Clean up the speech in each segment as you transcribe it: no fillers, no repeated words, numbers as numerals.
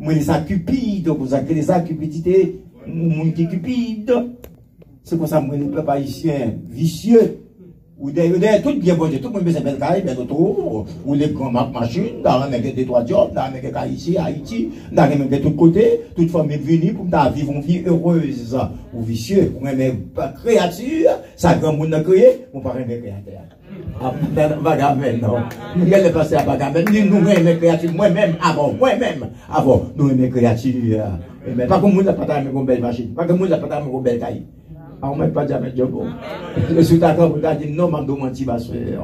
Moi, les cupide, vous avez les cupidité, mon qui cupide. C'est pour ça que moi, les peuples haïtiens vicieux. Ou d'ailleurs, tout bien bon, tout le monde met ses belles cailles, bien autour, ou les grands machines, dans la des trois jobs, dans la main ici, Haïti, dans la main de tous côtés, toute famille venue pour vivre une vie heureuse, ou vicieux, ou même créature, ça grand monde a créé, on parle de créateur. Ah, Bagamel, non. Nous allons passer à Bagamel, nous aimons créature, moi-même, avant, nous aimons créature. Mais pas comme nous n'a pas une belle machine, pas comme nous n'a pas une belle caille. On ne met pas jamais de job. Je suis d'accord pour dire non, je ne menti pas. Je ne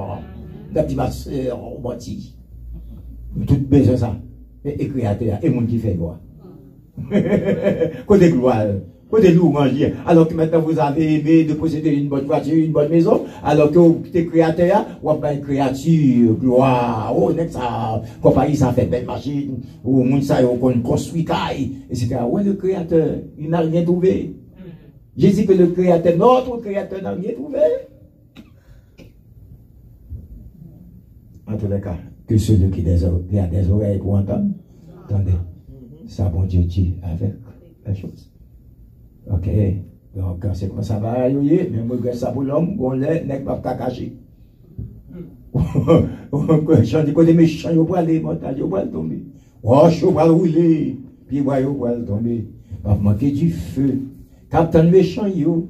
menti. Tout besoin ça. Et créateur, et monde qui fait quoi. Côté gloire, côté louange. Alors que maintenant vous avez aimé de posséder une bonne voiture, une bonne maison, alors que vous êtes créateur, vous avez une créature, gloire. Oh, ça, compagnie, ça fait belle machine. Ou monde ça, on construit caille, etc. Où est le créateur? Il n'a rien trouvé. J'ai dit que le créateur, notre créateur n'a rien trouvé. En tous les cas, que celui qui a des oreilles pour entendre, attendez, ça bon Dieu dit avec la chose. Ok, donc c'est comme ça va arriver, mais moi je ça pour l'homme, on l'est, n'est pas caché. J'en dis que des méchants, ils vont aller, ils vont tomber. Oh, je vais rouler, puis ils vont tomber. Va manquer du feu. Captain méchant, yo,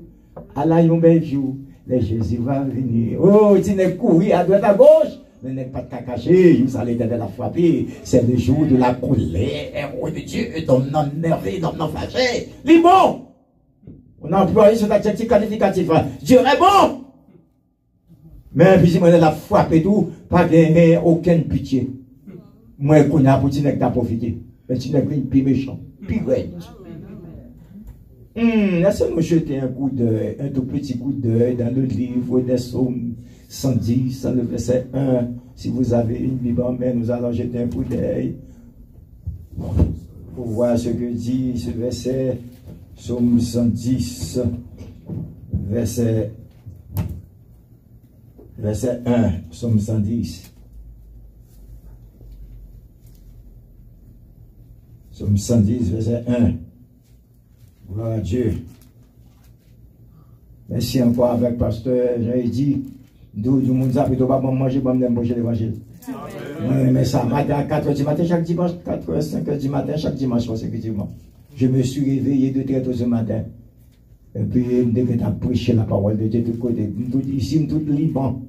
à la yon bel jour, les Jésus va venir. Oh, tu n'es courir à droite à gauche, mais n'est pas de cacher, vous allez de la frapper. C'est le jour de la colère, oh de Dieu, d'homme non nerveux, d'homme non fâché. Les bons! On a employé cet adjectif qualificatif. Dieu est bon! Mais puis si on a la frappe et tout, pas gagner aucune pitié. Moi, je connais pour tu n'es pas profité. Mais tu n'es plus méchant, plus raide. Laissez-moi jeter un coup d'œil, un tout petit coup d'œil dans le livre des Psaumes 110, le verset 1. Si vous avez une Bible en main, nous allons jeter un coup d'œil pour voir ce que dit ce verset, Psaume 110, verset 1, Psaume 110. Psaume 110, verset 1. Gloire à Dieu. Merci encore avec pasteur. J'ai dit, d'où du monde ça, plutôt pas manger, pas me manger l'évangile. Mais ça, matin à 4h du matin, chaque dimanche, 4h, 5h du matin, chaque dimanche consécutivement. Je me suis réveillé de très tôt ce matin. Et puis, je devais prêcher la parole de Dieu de tous côtés. Ici, tout Liban.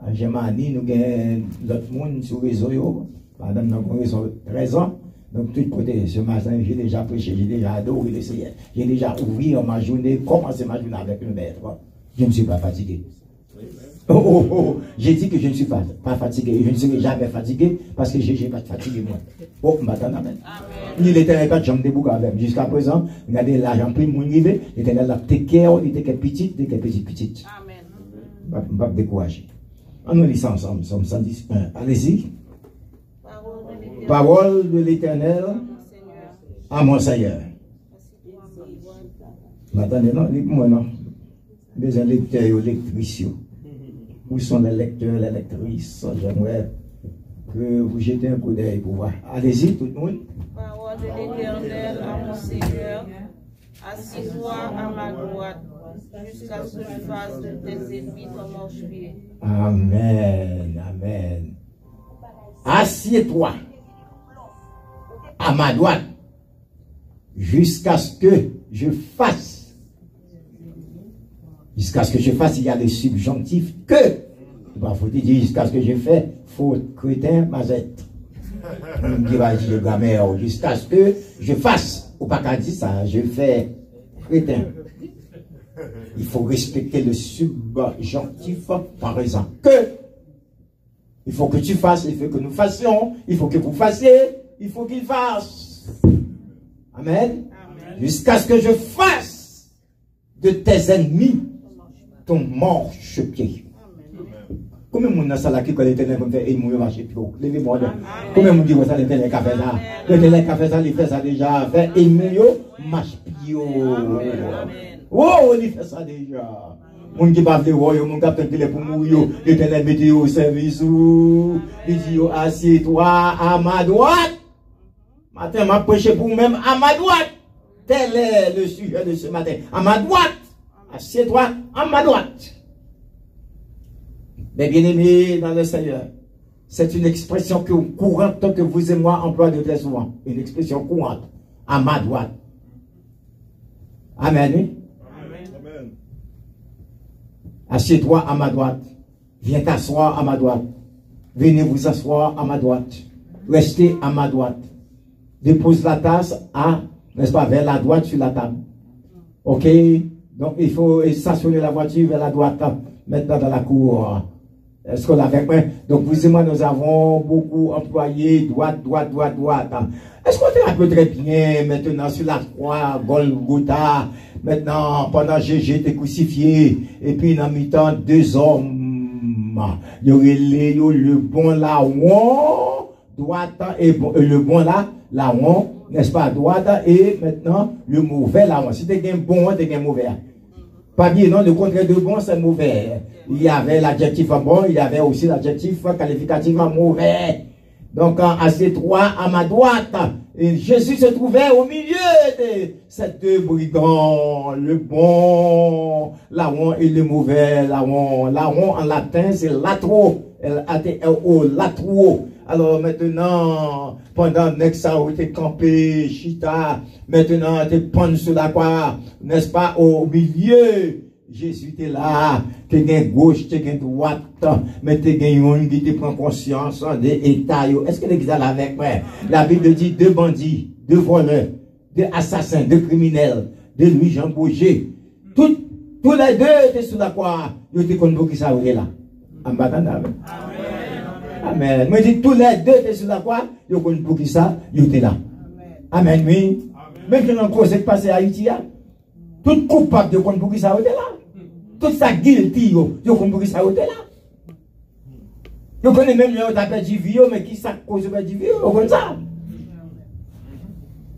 En Germanie, nous avons l'autre monde sur le réseau. Madame, nous avons 13 ans. Donc, tout côté, ce matin, j'ai déjà prêché, j'ai déjà adoré le Seigneur. J'ai déjà ouvert ma journée, commencé ma journée avec le maître. Je ne suis pas fatigué. J'ai dit que je ne suis pas fatigué. Je ne serai jamais fatigué parce que je n'ai pas fatigué moi. Oh, maintenant, amen. Il était pas de jambes debout quand même. Jusqu'à présent, regardez l'argent pris, mon niveau, il était là, il était petit, il était petit. Amen. Je ne pas décourager. On nous lit ça ensemble, Somme 110. Allez-y. Parole de l'Éternel à mon Seigneur. Attendez, non, moi non. Des lecteurs et lectrices. Où sont les lecteurs, les lectrices? J'aimerais que vous jetez un coup d'œil pour voir. Allez-y, tout le monde. Parole de l'Éternel à mon Seigneur. Assis-toi à ma droite, jusqu'à ce que je fasse de tes ennemis ton marche-pied. Amen, amen. Assieds-toi à ma droite, jusqu'à ce que je fasse. Jusqu'à ce que je fasse, il y a des subjonctifs que. Il faut dire jusqu'à ce que je fais, faute, crétin, mazette. Qui va dire grammaire, jusqu'à ce que je fasse. Ou pas qu'à dire ça, je fais crétin. Il faut respecter le subjonctif par exemple. Que. Il faut que tu fasses, il faut que nous fassions, il faut que vous fassiez, il faut qu'il fasse. Amen. Jusqu'à ce que je fasse de tes ennemis ton marche-pied. Combien de monde dans ça qui connaît l'éternel comme fait et mourir marcher pied? Levez-moi là. Combien de monde dit que ça l'éternel qui a fait ça? L'éternel qui a fait ça, il fait ça déjà. Fait et mourir marche pied. Oh, il fait ça déjà. Moun qui parle de royaume, mon capitaine qui est pour mourir, l'éternel mettez au service. Il dit assieds-toi à ma droite. Matin, m'a prêché pour vous-même à ma droite. Tel est le sujet de ce matin. À ma droite. Assieds-toi à ma droite. Mais bien aimé dans le Seigneur, c'est une expression courante que vous et moi employons très souvent. Une expression courante. À ma droite. Amen. Amen. Assieds-toi à ma droite. Viens t'asseoir à ma droite. Venez vous asseoir à ma droite. Restez à ma droite. Dépose la tasse à, n'est-ce pas, vers la droite sur la table. Ok? Donc il faut stationner la voiture vers la droite, maintenant dans la cour. Est-ce qu'on l'a avec moi? Donc vous et moi, nous avons beaucoup employé droite. Est-ce qu'on te rappelle très bien maintenant sur la croix, Golgotha, maintenant pendant Jésus était crucifié, et puis dans mi-temps, deux hommes, il y aurait le bon larron, droite, et le bon là, larron, n'est-ce pas, droite, et maintenant le mauvais larron. Si tu es bon, tu es mauvais. Pas bien, non, le contraire de bon, c'est mauvais. Il y avait l'adjectif bon, il y avait aussi l'adjectif qualificatif mauvais. Donc, assieds-toi à ma droite. Et Jésus se trouvait au milieu de ces deux brigands, le bon larron et le mauvais larron. Larron en latin, c'est latro, L-A-T-R-O, latro. Alors maintenant, pendant que ça a été campé, chita, maintenant tu penses sur la croix, n'est-ce pas, au milieu. Jésus était là, tu as gauche, tu as droite, mais tu as une qui te prend conscience des états. Est-ce que l'église est là avec moi? La Bible dit deux bandits, deux voleurs, deux assassins, deux criminels, deux Louis-Jean Bourget. Tous les deux étaient sur la croix. Ils étaient comme qui ça là. Amen. Amen. Moi, je dis tous les deux étaient sur la croix. Ils ont connu pour qui ça, ils étaient là. Amen. Oui. Même quand on cause est passé à Haïti, tout coupable de connu pour qui ça était là. Tout ça guilty, ils ont connu pour qui ça était là. Ils connaissent même le tapé du vieux, mais qui ça cause de du vieux, ils connaissent ça.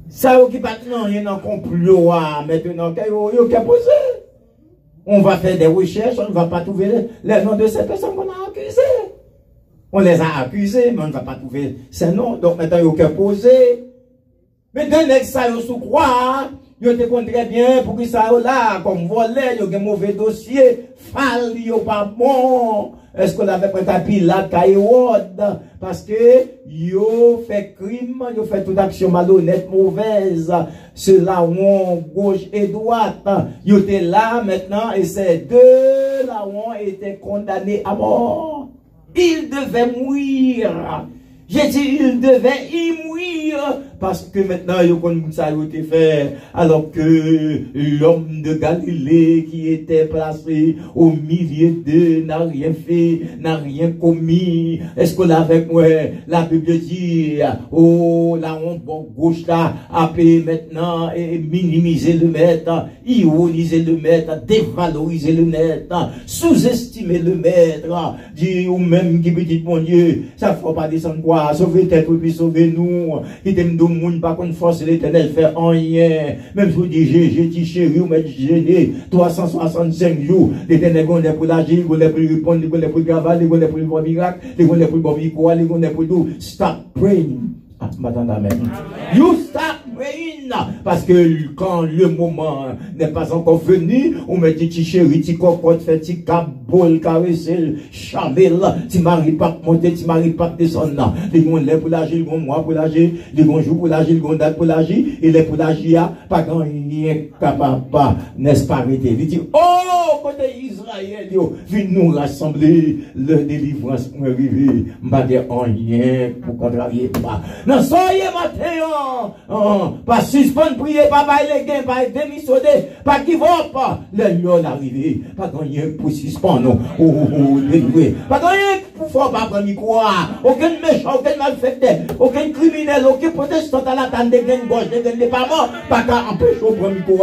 Ça, qui pas rien en complot, maintenant, ils ont posé. On va faire des recherches, on ne va pas trouver les noms de ces personnes qu'on a accusées. On les a accusés, mais on ne va pas trouver ces noms. Donc maintenant, il n'y a qu'à poser. Mais d'un ex, ça, il sous croire. Il te compte très bien pour que ça là, comme volet, il y a un mauvais dossier. Fall, il n'est pas bon. Est-ce qu'on avait pris un pilote, parce que yo fait crime, yo fait toute action malhonnête, mauvaise. Ceux-là ont gauche et droite. Yo étaient là maintenant et ces deux là ont été condamnés à mort. Il devait mourir. J'ai dit, il devait y mourir. Parce que maintenant, ça a été fait. Alors que l'homme de Galilée qui était placé au milieu d'eux n'a rien fait, n'a rien commis. Est-ce qu'on a avec moi? La Bible dit, oh, la honte gauche là, a pu maintenant minimiser le maître, ironiser le maître, dévaloriser le maître, sous-estimer le maître. Dit, ou même qui peut dire, mon Dieu, ça ne faut pas descendre quoi, sauver tête puis sauver nous. Qui t'aime de monde, pas qu'on force l'éternel fait rien. Même si vous dites, j'ai dit chéri, ou m'êtes gêné, 365 jours, l'éternel est pour l'agir, il est pour répondre, il est pour travailler, il est pour le miracle, il est pour le victoire, il est pour tout. Stop praying. Ah, amen. You stop praying. Parce que quand le moment n'est pas encore venu, on me dit, ti chéri, ti cocotte, fait ti cabole, caresser, chamel, ti mari pas monter, ti mari pas descendre. Les gens lèvent pour l'agir, les gens mois pour l'agir, les gens jours pour l'agir, les gens date pour l'agir, et les pour l'agir, pas grand rien capable, n'est-ce pas, arrêter. Il dit, oh, côté Israël, yo, viens nous rassembler, le délivrance pour arriver, m'a dit rien pour contrarier pas. Non, soyez matin, pas suspendre, prier, pas bailler les gains, pas démissionner, pas give up, le lion arrivé, pas gagner pour suspendre, délivrer, pas gagner pour faire pas prendre micro, aucun méchant, aucun malfaiteur, aucun criminel, aucun protestant à la tente de gain gauche, de gain pas mort, pas qu'à empêcher au prendre micro,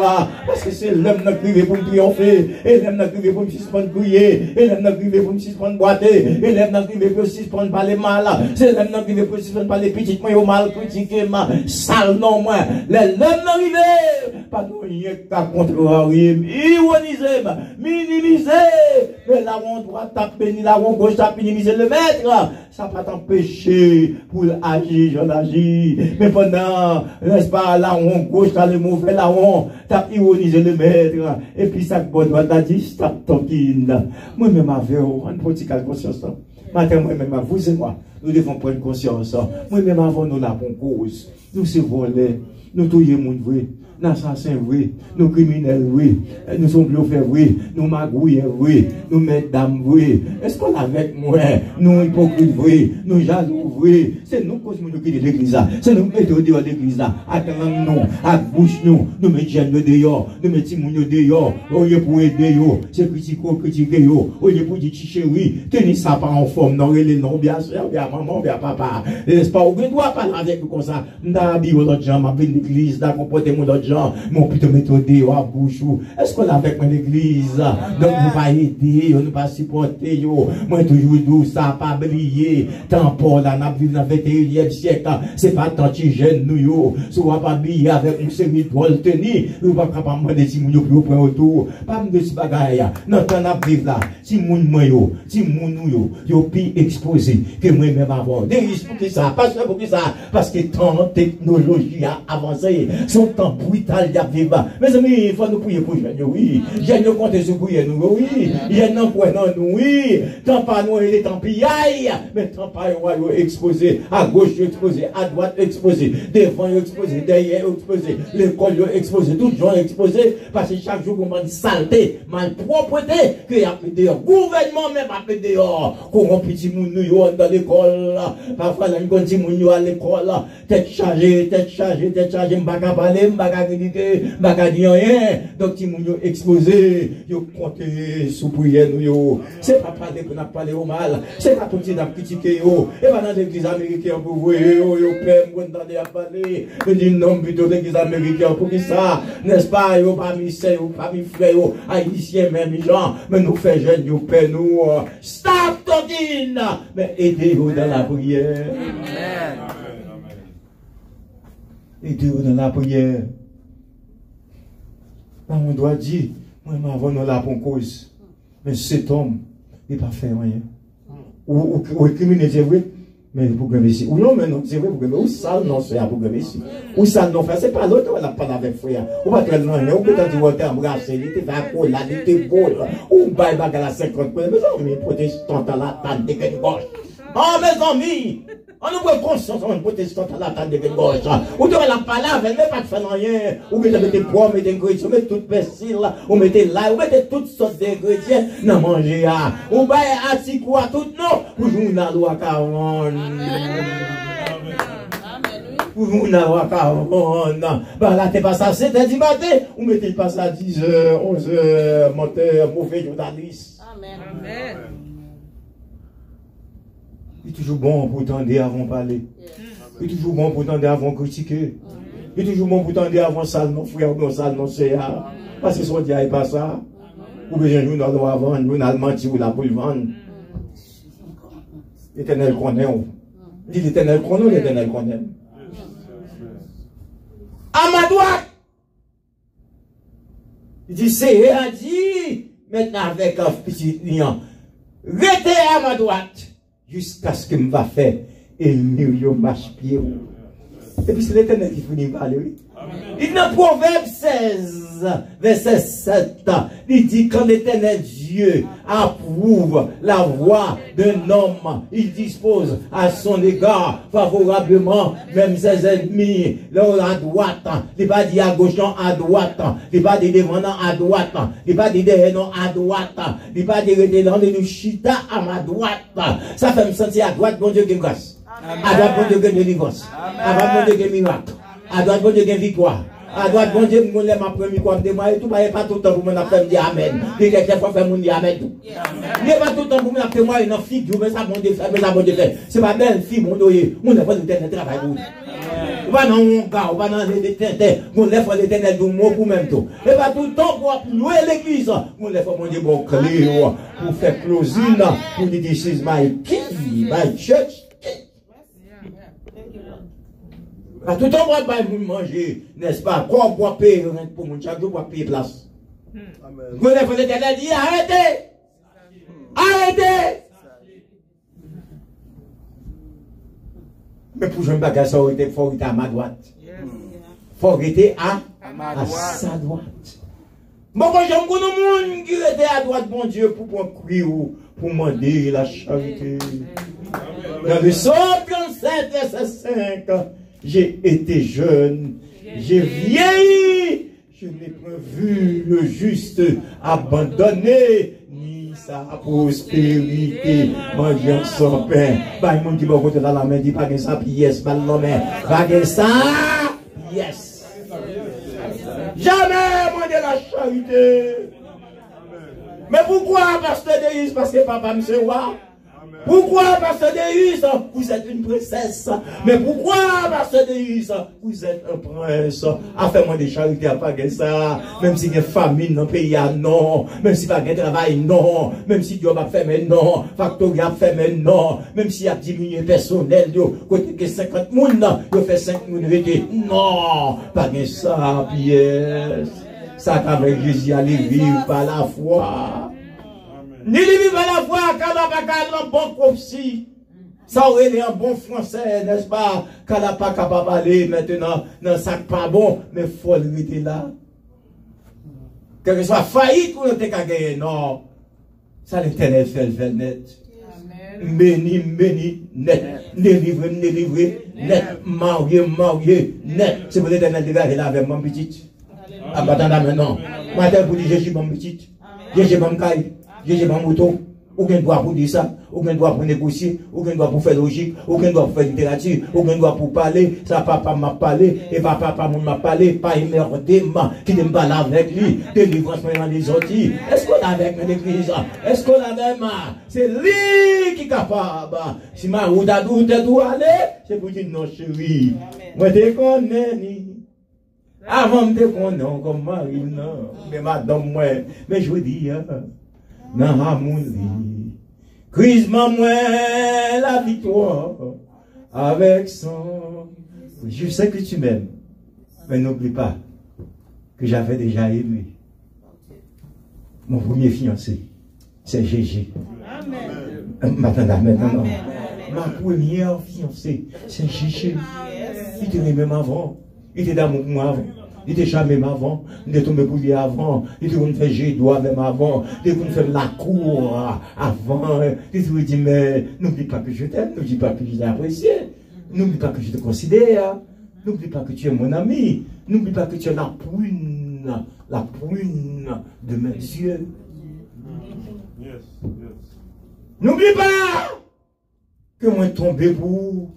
parce que c'est l'homme qui crié pour me triompher, et l'homme qui crié pour me suspendre prier, et l'homme qui crié pour me suspendre boiter, et l'homme qui crié pour me suspendre par les mal, c'est l'homme qui crié pour me suspendre par les petites moyens. yo mal critiqué, sale non, moi. Les l'homme n'arrivé, pas de rien qu'à contrarier, ironiser, minimiser. Mais là, on doit taper, là, on gauche, taper, minimiser le maître. Ça va pas t'empêcher pour agir, j'en agis. Mais pendant, n'est-ce pas, là, on gauche, là, le mauvais, là, on tape, ironiser le maître. Et puis, ça, bon, on a dit, stop talking. Moi-même, avec, on ne peut pas conscience. Matin, moi-même, vous et moi, nous devons prendre conscience. Moi-même, avant, nous l'avons cause. Nous sommes volés, nous touillons mon vrai, nous assassins vrai, nous criminels vrai, nous sommes bluffés vrai, nous magouilles vrai, nous mesdames vrai. Est-ce qu'on est avec moi? Nous hypocrites vrai, nous jaloux vrai. C'est nous qui de l'église. C'est nous qui mettons dehors l'église. Attendons nous, à bouche nous, nous mettons dehors, nous mettons dehors, au lieu pour aider yo, c'est critiquer yo, au lieu pour dire chérie, tenez ça pas en forme, non, les non, bien sûr, bien maman, bien papa. N'est-ce pas? On doit parler avec nous comme ça. N'habille l'autre gens, ma belle l'église, n'a comporté mon autre gens, mon plutôt méthode à bouche. Est-ce qu'on est avec mon église? Donc, nous pas aider, nous pas supporter yo. Moi, toujours doux, ça pas briller. Tant pour là, n'a vu dans le 21e siècle, c'est pas tant que jeune nous yo. Soit pas briller avec une série de vols tenus, nous pas capable de si nous plus près autour. Pas de ce bagaille, non, t'en as vivre là. Si moun yo, si moun yo pi exposé que moi-même avant. Des risques pour qui ça? Pas seulement pour qui ça? Parce que tant technologie a avancé, son temps brutal y a vivre. Mes amis, il faut nous prier pour jeunes, oui. Jeunes compter sur prier nous, oui. Il y a non pour nous, oui. Tant pas nous, il est tant pis, aïe. Mais tant pas nous, exposé, à gauche exposé, à droite exposé, devant exposé, derrière exposé, l'école exposé, tout le gens exposé, parce que chaque jour, on a une saleté, malpropreté, qu'il y a appelé dehors, gouvernement même appelé dehors, qu'on a petit moun nous dans l'école, parfois, là, on petit moun à l'école, tête chargée, m'baka parler, m'baka critiquer, m'baka dire rien, donc petit moun exposé, yo compter sous prière nous yo, c'est pas parler qu'on a parlé au mal, c'est pas tout petit n'a critiqué yo, et pas dans l'église américaine pour vous, yo père, m'entendez à parler, je dis non, plutôt l'église américaine pour qui ça, n'est-ce pas, yo pas mis sœur, yo pas mis frère, yo, haïtien même gens, mais nous fait jeune, yo père nous, stop talking, mais aidez-vous dans la prière. Amen. Aidez-vous dans la prière. On doit dire, moi, avant nous là pour cause. Mais cet homme, il n'a pas fait rien. Ou criminel, c'est vrai, mais pour gagner ici. Ou non, mais non, c'est vrai, pour gagner. Ou ça, non, c'est pour gagner ici. Ou ça, non, c'est pas l'autre, on n'a pas avec frère. Ou pas très loin, ou peut-être tu vas t'embrasser, il était d'accord, là, il était beau, ou bail bac à la 50, mais amis, protestants à la table de gauche. Oh, mes amis! On nous voit conscience, on protestant à la table de gauche. Ou tu vas la parler, elle ne pas te faire rien. Ou que tu mettez poids, mettez ingrédients, mettez tout persil, ou mettez là, ou mettez toutes sortes d'ingrédients, dans manger. Ou bien, à si quoi, tout non, pour jouer dans la loi 40. Pour jouer dans la loi 40. Ben là, t'es pas ça, c'est du matin, ou mettez pas ça à 10h, 11h, menteur, mauvais journaliste. Amen. Amen. Il est toujours bon pour tendre avant de parler. Il est toujours bon pour tendre avant de critiquer. Il est toujours bon pour tendre avant sale non frère, non sale non c'est. Parce que son dia n'est pas ça. Ou bien un journal doit vendre, un journal menti ou la pour le vendre. L'éternel connaît. Dit l'éternel connaît, l'éternel connaît. À ma droite. Il dit c'est a dit maintenant avec un petit lion. Restez à ma droite. Jusqu'à ce que je va faire et le marche pied. Et puis c'est l'éternel qui finit par parler. Il dans Proverbe 16, verset 7, il dit quand l'éternel Dieu approuve la voie d'un homme, il dispose à son égard favorablement même ses ennemis, là à droite, il va dire à gauche, à droite, il va dire devant à droite, il va dire derrière à droite, il va dire dans le chita à ma droite. Ça fait me sentir à droite, bon Dieu qui me grâce. À droite, bon Dieu qui me délivrance. À droite, bon Dieu qui me miracle. À droite, bon Dieu qui me victoire. À droite, bon Dieu, mon lèvre m'a premier quoi de moi et tout, pas tout le temps pour me faire dire Amen. Et quelquefois faire mon dire Amen tout. Il n'est pas tout le temps pour me faire moi une fille, mais ça bon Dieu fait, mais ça bon Dieu fait. C'est pas belle fille, mon doyer, mon lèvre l'éternel travail pour. On va dans mon gars, on va dans l'éternel, mon lèvre l'éternel du mot pour même tout. Et pas tout le temps pour louer l'église, mon lèvre mon Dieu bon clé pour faire closing, pour dire this is my key, my church. Tout le temps, on va manger, n'est-ce pas? Quoi, on va payer pour mon chaque jour, on va payer place. Vous avez fait l'éternel dit, arrêtez! Arrêtez! Mais pour jouer un bagage, il faut être à ma droite. Il faut être à sa droite. Bon, quand j'aime beaucoup de monde qui était à droite, bon Dieu, pour crier ou pour demander la charité. Dans le Psaume 37, verset 5, j'ai été jeune, j'ai vieilli, je n'ai pas vu le juste abandonné, ni sa prospérité, mangeant son pain. Bah, il m'a dit, bon, côté dans la main, dit, pas que ça, puis yes, pas la main, pas que ça, yes. Jamais demandé la charité. Mais pourquoi, pasteur Deus? Parce que papa me sait roi. Pourquoi, pasteur Deus? Vous êtes une princesse. Mais pourquoi, pasteur Deus? Vous êtes un prince. A fait-moi des charités à pas que ça. Même si il y a famine dans le pays, non. Même si il n'y a pas de travail, non. Même si Dieu va faire, mais non. Factory a fait, mais non. Même s'il y a diminué personnel, côté que 50 personnes, il fait 5 personnes. Non. Pas que ça, pièce. Ça qu'avec Jésus, allez vivre par la foi. Ni vivre par la foi, quand on va faire un bon prophétie. Ça aurait été un bon français, n'est-ce pas? Quand on n'a pas capable d'aller maintenant dans ça pas bon, mais il faut le mettre là. Que ce soit faillite ou ne t'es qu'à gagner, non. Ça l'éternel fait le net. Béni, net. Délivré, net. Marié, net. C'est pour l'éternel de garder là avec mon petit. Ah, bah, maintenant. Matin, pour dire, j'ai mon petit. J'ai mon caille. J'ai mon moto. Aucun droit pour dire ça. Aucun droit pour négocier. Aucun droit pour faire logique. Aucun droit pour faire littérature. Aucun droit pour parler. Ça, papa m'a parlé. Et papa m'a parlé. Pas émerdé, qui ne me parle avec lui. Délivrance dans les autres. Est-ce qu'on a avec l'église? Est-ce qu'on a même? C'est lui qui est capable. Si ma route a doute d'où aller, c'est pour dire non, chérie. Moi, je te connais. Avant de te connaître comme mari, non. Mais madame, moi, mais je vous dis, non, harmonie. Christ m'a moi la victoire avec son. Je sais que tu m'aimes, mais n'oublie pas que j'avais déjà aimé. Mon premier fiancé, c'est Gégé. Amen. Maintenant, ma première fiancée, c'est Gégé. Il était même avant. Il était d'amour pour moi avant. Il était jamais avant. Il était tombé pour lui avant. Il était fait jet doigt même avant. Il était fait la cour avant. Il était dit, mais n'oublie pas que je t'aime. N'oublie pas que je t'ai apprécié. N'oublie pas que je te considère. N'oublie pas que tu es mon ami. N'oublie pas que tu es la prune de mes yeux. N'oublie pas que moi tombé pour.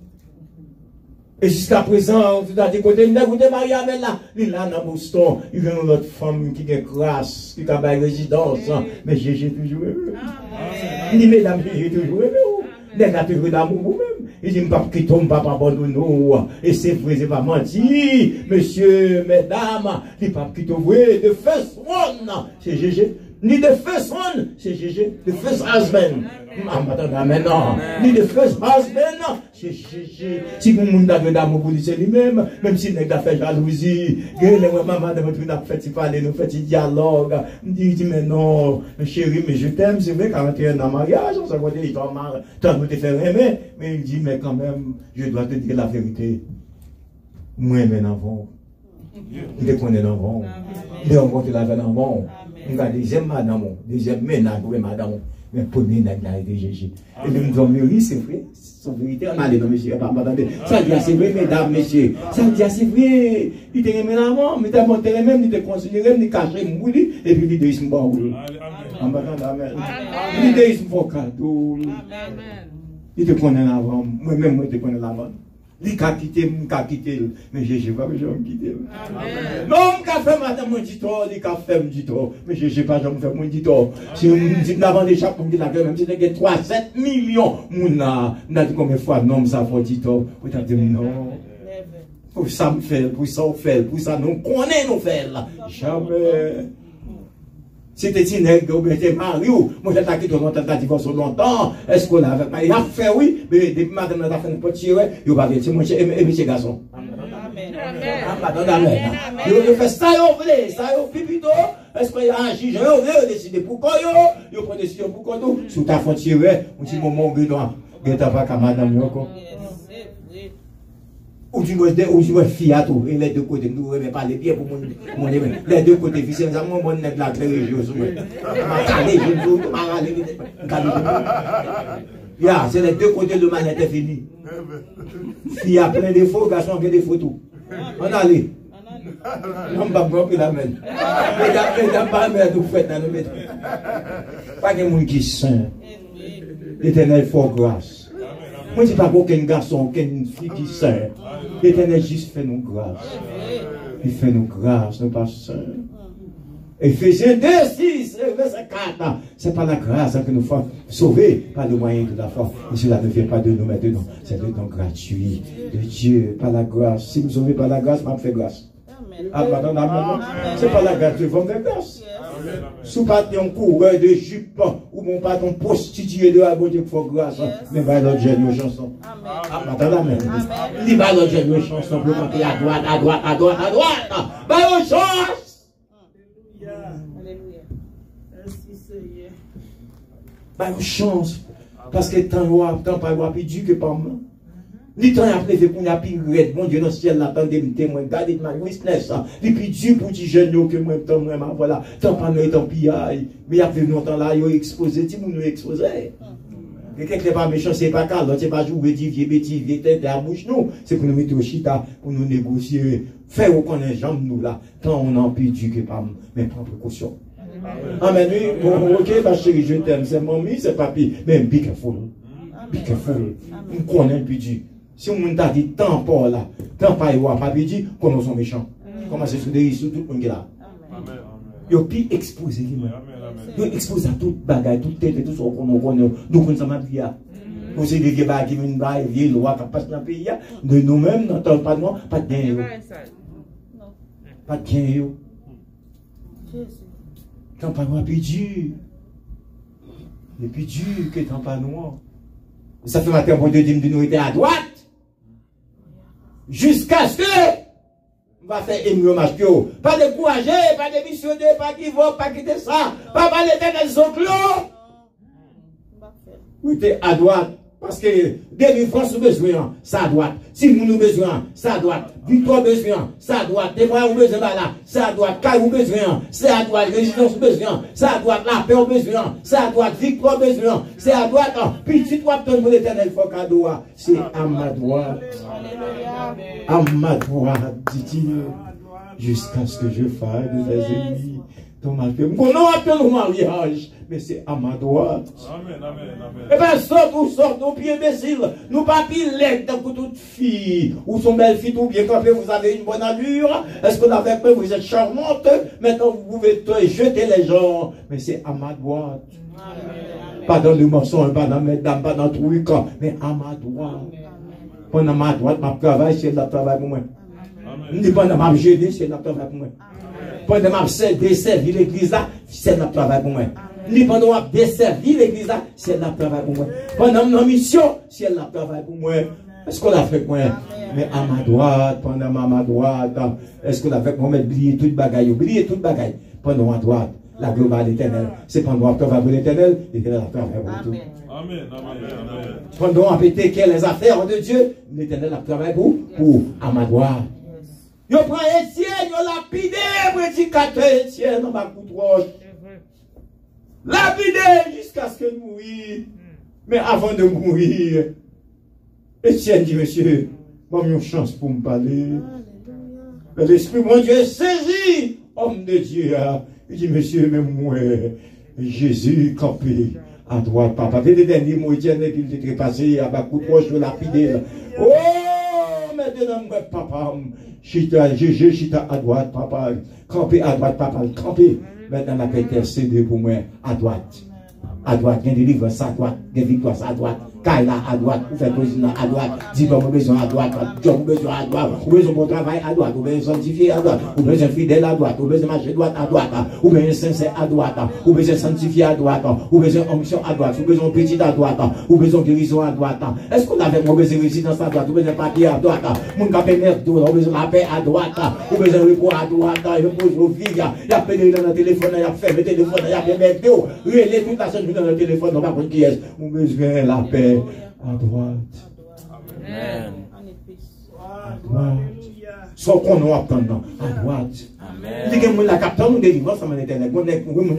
Et jusqu'à présent, tu as dit côté, il est marié avec là. Il est là dans Boston. Il y a une autre femme qui est grâce, qui a une résidence. Mais j'ai toujours aimé. Il dit, mesdames, j'ai toujours aimé. Les gars, toujours d'amour vous-même. Il dit, papa qui tombe, papa abandonne nous. Et c'est vrai, c'est pas menti. Monsieur, mesdames, les papas qui tombe, the first one, c'est Gégé. Ni the first one, c'est Gégé. The first husband. Maintenant, ni the first husband, c'est Gégé. Si vous monde a d'amour pour lui, c'est lui-même, même si il a fait jalousie, que maman de votre a fait parler, nous fait dialogue. Il dit, mais non, chérie, mais je t'aime, c'est vrai, 41 ans de mariage, on s'est côté, il t'a marre, t'as voulu te faire aimer, mais il dit, mais quand même, je dois te dire la vérité. Moi, maintenant, je te connais dans je rencontre la veille dans on a deuxième madame, deuxième ménage, oui, madame. Mais premier ménage a été Gégé. Et nous disons, mais oui, c'est vrai, c'est vérité. On a dit, non, monsieur, ça dit, c'est vrai, mesdames, messieurs. Ça dit, c'est vrai. Il te remet l'avant, mais t'as monté même, il te considéré, il te caché, et puis l'idée, il bon. L'idée, il faut cadeau. Il te connaît l'avant. Moi-même, moi, je te connais l'avant. Il a quitté, mais je pas besoin de quitter. Non, je fait madame mon dit tort, il a fait mon dit tort, mais je pas jamais fait mon dit tort. Si on dit d'avant des chapeaux, on dit la gueule, même si il y a 3-7 millions, on a dit combien de fois, non, ça fait dit tort. Vous avez dit non. Pour ça, me fait, pour ça, on fait, pour ça, nous connaissons nous faire là. Jamais. C'était une nègre ou bien t'es marié ou moi j'ai attaqué tout le monde t'as divorcé longtemps. Est-ce qu'on a fait? Il a fait oui, mais depuis madame a fait un petit ouais, il va dire c'est moi et monsieur garçon. Vous faites ça, vous voulez, ça, vous pipito. Est-ce qu'il y a un juge, vous voulez décider pour quoi, vous prenez décision pour quoi, tout. Sous ta frontière, un petit moment, vous n'avez pas qu'à madame, ou du moins fille à tout, et les deux côtés, nous ne pas les pieds pour mon les deux côtés, fils, c'est mon bon nègre là, très religieux. C'est les deux côtés, le manette est fini. Fille a plein de défauts, garçon a des photos. On allait. On va pas la main. Mesdames, pas mettre tout fait dans le métro. Pas de monde qui saint. L'Éternel fait grâce. Moi, je ne dis pas qu'aucun garçon, aucune fille qui saint. L'Éternel juste fait nous grâce. Il fait nous grâce, nous pas saints. Éphésiens 2, 6, verset 4. C'est par la grâce que nous sommes sauvés par le moyen de la foi. Et cela ne vient pas de nous maintenant. C'est le don gratuit de Dieu, par la grâce. Si nous sommes sauvés par la grâce, on fait grâce. C'est par la grâce, Dieu va me faire grâce. Sous pas ton coureur de jupe ou mon patron prostitué de la beauté pour grâce. Mais va l'autre jeune chanson. Amen. Il va l'autre jeune chanson pour monter à droite, à droite, à droite, à droite. Va aux chances. Bah, une chance. Parce que tant pas loin plus dur que par moi. Ni temps après, qu'on a plus red. Mon Dieu, dans le ciel, l'attendez, me témoin. Gardez ma business. Les plus dur pour les jeunes que moi, tant vraiment, voilà. Tant pas nous, tant pis. Mais il y a plus longtemps là, ils ont exposé, tout le monde nous exposé. Quelqu'un qui n'est pas méchant, c'est pas calme. C'est pas jouer, vieux bêtis, tête à la bouche, non. C'est pour nous mettre au chita, pour nous négocier. Faire qu'on ait jambes, nous là. Tant on a plus dur que par moi. Mais prends précaution. Amen, oui, bon, ok, ma chérie, je t'aime, c'est mamie, c'est papi, mais be careful. Be careful. On connaît plus dur. Si on t'a dit tant pas là, tant pas y pas dit, comment sont méchants. Comment c'est sur des sur tout le monde là. Yo pi exposé lui-même. Yo exposé à toute bagaille, toute tête, tout ce qu'on connaît, nous connaissons ma vie. Vous savez des bagailles qui viennent bailler, vieille loi qui passe dans le pays, de nous-mêmes, n'entendons pas de moi, pas de gain. Pas de gain. Tant pas noir, plus dur. Et plus dur que tant pas noir. Ça fait matin pour Dieu dire que nous étions à droite. Jusqu'à ce que on va faire émue masquio. Pas de courageux, pas de missionnaires, pas qui vont, pas qui ça. Pas l'Éternel son clos. Vous êtes à droite. Parce que délivrance nous besoin, ça à droite. Si nous besoin, ça à droite. Victoire besoin, ça à droite. Témoin besoin là, ça à droite. Caillou besoin, c'est à droite. Résistance besoin, ça à droite. La paix besoin, ça à droite. Victoire besoin, c'est à droite. Puis si toi tu pour l'Éternel faut cadeau, c'est à ma droite. À ma droite, dit-il, jusqu'à ce que je fasse de tes ennemis. Ton mariage. Mon nom appelle au mariage, mais c'est à ma droite. Amen, amen, amen. Eh bien, sort, nos pieds imbéciles. Nous pas pilettes pour toute fille. Ou son belle fille, ou bien quand vous avez une bonne allure. Est-ce que avec moi, vous êtes charmante? Maintenant, vous pouvez jeter les gens. Mais c'est à ma droite. Amen. Pas dans le mensonge, pas dans mes dames, pas dans le truc, mais à ma droite. Pendant ma droite, ma travail, c'est le travail pour moi. Ni pendant ma gêner, c'est le travail pour moi. Pendant ma desservi l'église là, c'est le travail pour moi. Ni pendant ma desservi l'église là, c'est le travail pour moi. Pendant ma mission, c'est le travail pour moi. Est-ce qu'on l'a fait pour moi? Mais à ma droite, pendant ma droite, est-ce qu'on l'a fait pour moi? Oublier toute bagaille, pendant ma droite. La gloire de l'Éternel. C'est pendant que va pour l'Éternel, l'Éternel a travaillé pour tout. Amen, amen. Pendant qu'on a pété les affaires de Dieu, l'Éternel a travaillé pour à ma droite. Yo prend Étienne, yo lapidé, prédicateur Étienne, dans ma coupe roche. Lapidé jusqu'à ce que mourir. Mais avant de mourir, Étienne dit, monsieur, moi, j'ai une chance pour me parler. L'Esprit, mon Dieu, saisi, homme de Dieu. Il dit, monsieur, même moi, Jésus campé à droite, papa. Dès le dernier mot, Étienne, il était passé à ma coupe roche, yo lapidé. Oh, maintenant, papa. Jésus, chita à droite, papa. Campé à droite, papa. Campé. Maintenant, la paix intercédé pour moi à droite. À droite, il y a des livres à droite, des victoires à droite. Kaila à droite, vous faites président à droite, diplôme besoin à droite, job besoin à droite, vous besoin bon travail à droite, vous besoin sanctifié à droite, vous besoin fidèle à droite, vous besoin marcher droite à droite, vous besoin sincère à droite, vous besoin sanctifié à droite, vous besoin onction à droite, vous besoin petit à droite, vous besoin guérison à droite. Est-ce qu'on avait besoin de résidence à droite, vous besoin papier à droite, mon capé merde, vous besoin la paix à droite, vous besoin repos à droite, repose vos vies, il y a appelé dans le téléphone, il y a fait le téléphone, il y a fait mettre d'eau, relais toute la semaine dans le téléphone, on va pas qui est, vous besoin la paix à droite. Amen. À droite. Sans qu'on nous attend à droite. Il dit que nous la captons, nous délivrons ça, mon éternel. Nous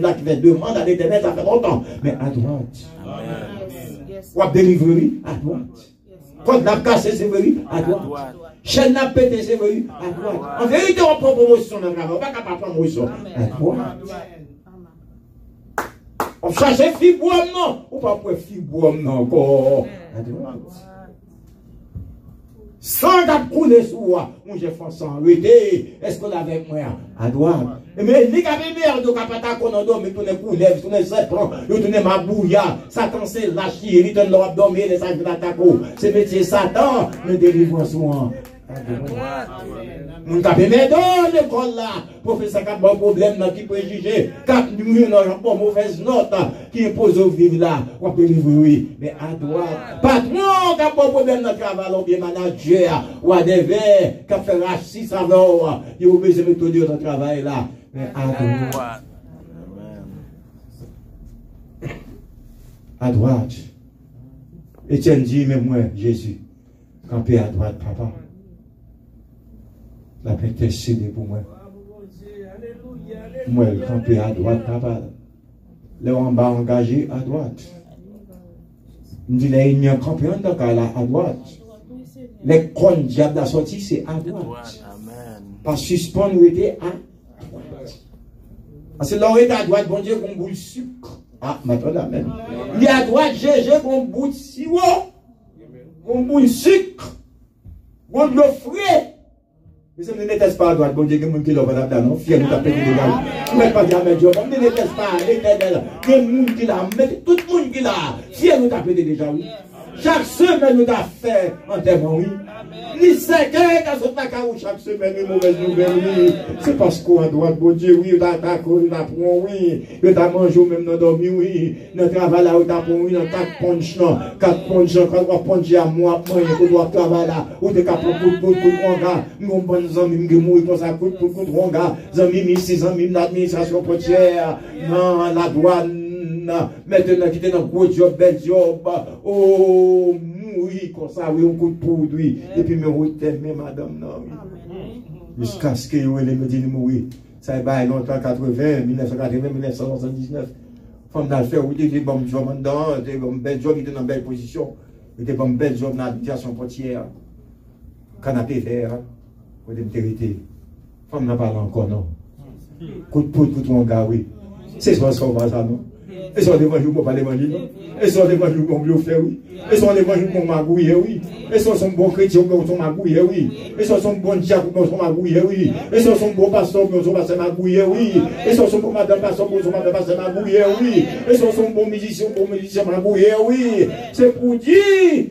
là qui fait demande à l'éternel, ça fait longtemps. Mais à droite. Ou à délivrer, à droite. Quand la casse, c'est vrai, à droite. Chaîne n'a pété, c'est vrai, à droite. En vérité, on prend promotion dans le travail. On va pas prendre promotion. À droite. On cherche fibre, non. Ou pas pour fibre, non, encore. À droite. Sans cap couler sur moi, j'ai fait sans arrêter. Est-ce qu'on avait moi à droite? Mais les gars, merde, donc à pas qu'on en dorme, tourner couler, tourner serpent, tourner ma bouilla. Satan, c'est la chier, il donne leur dormir, les sacs d'attaque. C'est métier Satan, le délivrance moi. Mon capé, mais dans l'école là, professeur qui a un problème qui peut juger, qui a une mauvaise note qui impose au vivre là, on peut livrer, oui, mais à droite. Patron qui a un problème dans le travail, ou bien manager, ou à des verres, qui a fait rachis savant, il a besoin de mettre dans le travail là, mais à droite. À droite. Étienne dit, mais moi, Jésus, campé à droite, papa. La paix intercédé pour moi. Moi, le campé à droite, papa. Les en bas engagé à droite. Il me dit, les unions campé en à droite. Les cornes diable à sortie, c'est à droite. Pas suspendre ou était à droite. Parce que l'oreille à droite, bon Dieu, qu'on bout de sucre. Ah, maintenant, la même. Il y a à droite, GG, qu'on bout de sirop. Qu'on bout de sucre. Qu'on de l'eau frais. Mais ça ne déteste pas à droite, bon Dieu, que mon qui l'a pas non, fier nous taper des gars. Vous n'êtes pas jamais Dieu, on ne déteste pas l'éternel. Que le monde qui l'a, tout le monde qui l'a, fier nous taper des déjà, oui. Chaque semaine nous a fait en témoin, oui. Ni c'est que dans ce placard où chaque semaine une mauvaise nouvelle, oui. C'est parce qu'on droite, bon Dieu, oui, on attaque, on apprend, oui. On a mangé même dans dormi, oui. Dans le travail là, on apprend, oui, dans 4 punch, non. 4 punch, quand on punch à moi, on doit travailler là. On est capable de coup de gars. Nous, on bonne amis qui mourir comme ça, coup de gars. Amis, 6 amis, l'administration portière. Non, la douane. Maintenant, qui était dans gros job, bel job. Oh, mourir comme ça, oui, un coup de poudre, oui. Et puis, me retenir, madame, non, oui. Jusqu'à ce que les me disent mourir. Ça est bien longtemps, 80, 1980, 1979. Femme n'a fait, oui, des bons jobs dedans, des bel job, il était dans une belle position. Il était dans un bel job dans l'habitation portière. Canapé vert, pour des vérités. Femme n'a pas encore, non. Coup de poudre pour tout mon gars, oui. C'est ce qu'on va ça, non? Et si on l'évangile pour pas l'évangile, non? Et si on l'évangile pour mieux faire, oui? Et si on l'évangile pour magouiller, oui? Et si on sont bons chrétiens pour sont magouiller, oui? Et si on sont bons diacres pour sont magouiller, oui? Et si on sont bons pasteurs pour sont passés magouiller, oui? Et si on sont bons madame pasteurs pour sont passés magouiller, oui? Et si on sont bons musiciens pour musiciens magouiller, oui? C'est pour dire,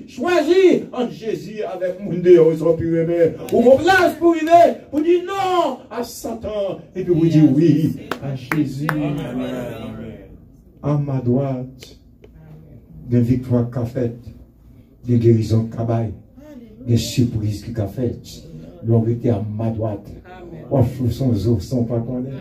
choisir entre Jésus avec mon Dieu, ils sont plus aimés. Ou vos places pour dire non à Satan. Et puis vous dire oui à Jésus. À ma droite, des victoires qu'a faites, des guérisons qu'a baillées, des surprises qu'a faites. L'on était à ma droite. Offre son os, son pas connaître.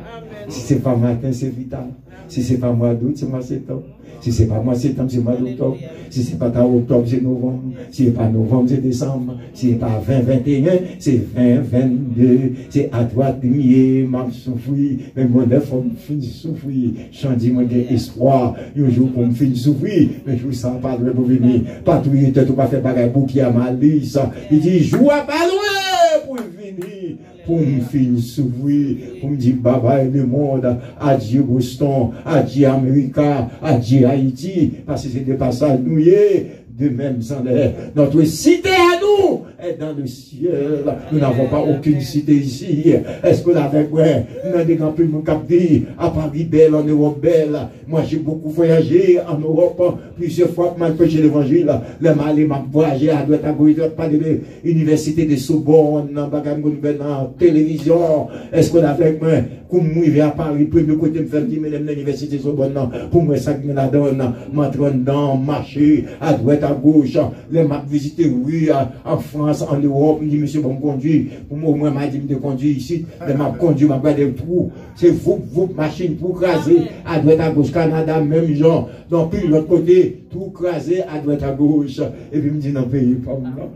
Si c'est pas matin, c'est vital. Si c'est pas mois d'août, c'est mois septembre. Si c'est pas mois septembre, c'est mois d'octobre. Si c'est pas octobre, c'est novembre. Si c'est pas novembre, c'est décembre. Si c'est pas 2021, c'est 2022. C'est à droite, m'a souffrir. Mais moi, la femme fin souffrir. Chandi, moi, j'ai espoir. Un jour, pour me fin souffrir. Mais je vous sens pas de revenir. Pas tout, il tout pas fait bagaille pour qui a mal dit ça. Il dit, joue pas loin pour venir. Pour me finir souffrir, pour me dire bye bye le monde, adieu Boston, adieu America, adieu Haïti, parce que c'est des passages nouillés, de même sans l'air. Notre cité à nous, est dans le ciel. Nous n'avons pas aucune cité ici. Est-ce que avec moi, nous avons des grands pays qui dit à Paris belle, en Europe belle. Moi, j'ai beaucoup voyagé en Europe, plusieurs fois pour prêcher l'évangile. Le mal m'a voyagé à droite à gauche, pas de l'université de Sorbonne, dans télévision. Est-ce qu'on a avec moi, comme moi, je vais à Paris, premier côté, me faire dire, mais l'université de Sorbonne, pour moi, ça me la donne, m'entrer dedans, marcher à droite à gauche, les m'a visité, oui, en France, en Europe, me dit, monsieur, bon, me conduire. Pour moi, moi, m'a dit, me conduire ici, les m'a conduit, m'a regardé tout. C'est vous, machine, pour craser, à droite à gauche, Canada, même genre. Donc, puis l'autre côté, tout crasé à droite à gauche. Et puis, me dit, non, pays, pas moi.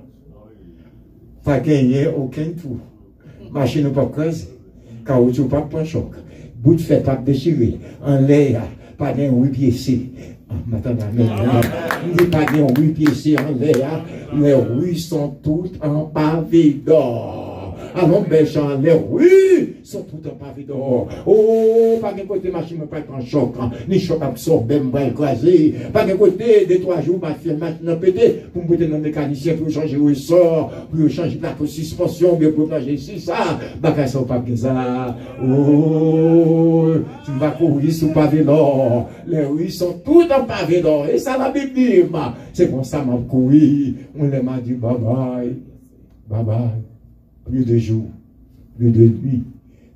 Pas gagner aucun tout. Machine pas crasé. Caoutchouc pas point choc. Bout de fait pas déchiré. En l'air, pas d'un 8 pieds ici. Maintenant, il dit pas d'un 8 pieds ici en l'air. Les rues sont toutes en pavé d'or. Alors, méchant, les rues sont toutes en pavé d'or. Oh, pas d'un côté, machine pas en choc. Ni choc absorbé, m'ba écrasé. Pas d'un côté, des 3 jours, ma fille, machine pété. Pour me mettre dans le mécanicien, pour changer le sort, pour changer la suspension, pour changer ici, ça. Bah, ça, pas que ça. Oh, tu vas courir sous pavé d'or. Les rues sont toutes en pavé d'or. Et ça, la Bible dit, c'est comme ça, m'a couru. On les m'a dit, bye bye. Bye bye. Plus de jours, plus de nuits,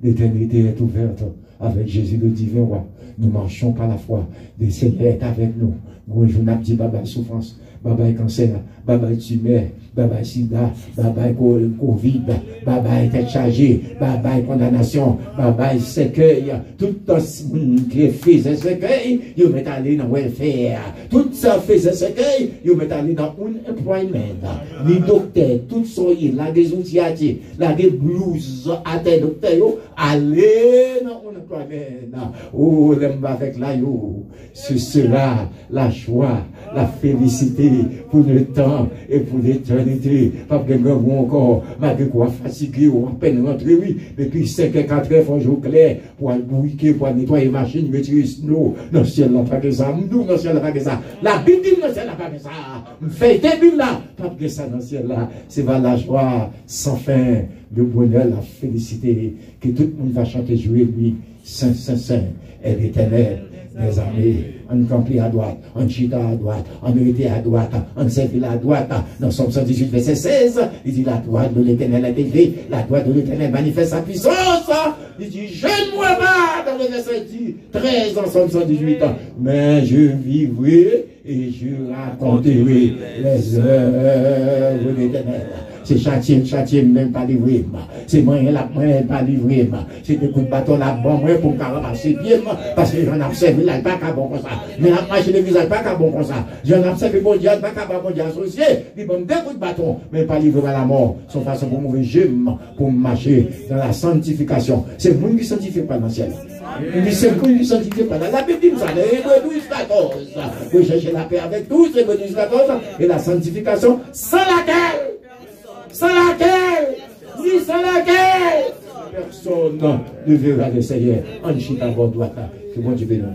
l'éternité est ouverte avec Jésus le divin roi. Nous marchons par la foi. Le Seigneur est avec nous. Bonjour, n'a dit baba souffrance, baba cancer, baba tumeur, baba sida, baba Covid, baba tête chargée, baba condamnation, baba sécueil. Tout ce qui fait ce sécueil, il met aller dans le welfare. Tout ça fait ce sécueil, il met aller dans unemployment. Les docteurs, tout ça, là des outils à dire, là des blues à tes docteurs, allez dans unemployment. Oh, l'aime avec la yo. Ce sera la joie, la félicité pour le temps et pour l'éternité. Pas que nous encore, malgré quoi fatigué ou en peine rentrer, oui. Depuis 5 et 4 heures, faut jour clair pour aller bouiquer, pour nettoyer les machines, retirer l'eau. Dans le ciel, là, pas que ça. Nous, dans le ciel, là, pas que ça. La Bible dit dans le ciel, là, pas que ça. Faites des Bibles là, pas que ça dans le ciel, là. C'est vers la joie sans fin, le bonheur, la félicité, que tout le monde va chanter, jouer lui. Saint, Saint, Saint, est l'éternel. Mes amis, on campé à droite, on chita à droite, on mérité à droite, on servi à droite. Dans Somme 118, verset 16, il dit la droite de l'éternel est élevée, la droite de l'éternel manifeste sa puissance. Il dit, je ne vois pas dans le verset 13 en Somme 118, mais je vivrai et je raconterai les œuvres de l'éternel. C'est châtier, même pas livré. C'est moyen là, moyen pas livré. C'est des coups de bâton là, bon, moi, pour me ramasser pied, parce que j'en ai observé là, pas qu'à bon comme ça. Mais la marche de visage, pas qu'à bon comme ça. J'en ai observé bon Dieu, pas qu'à bon Dieu associé. Il bon, des coups de bâton, mais pas livré à la mort. Son façon pour mauvais j'aime, pour marcher dans la sanctification. C'est le monde qui sanctifie pas dans le ciel. Il dit, c'est le monde qui sanctifie pas dans la Bible dit ça, Hébreux 12, 14. Vous cherchez la paix avec tous, Hébreux 12, 14, et la sanctification, sans laquelle ni sans laquelle personne ne verra le Seigneur. En chita bon droit, que bon Dieu bénisse.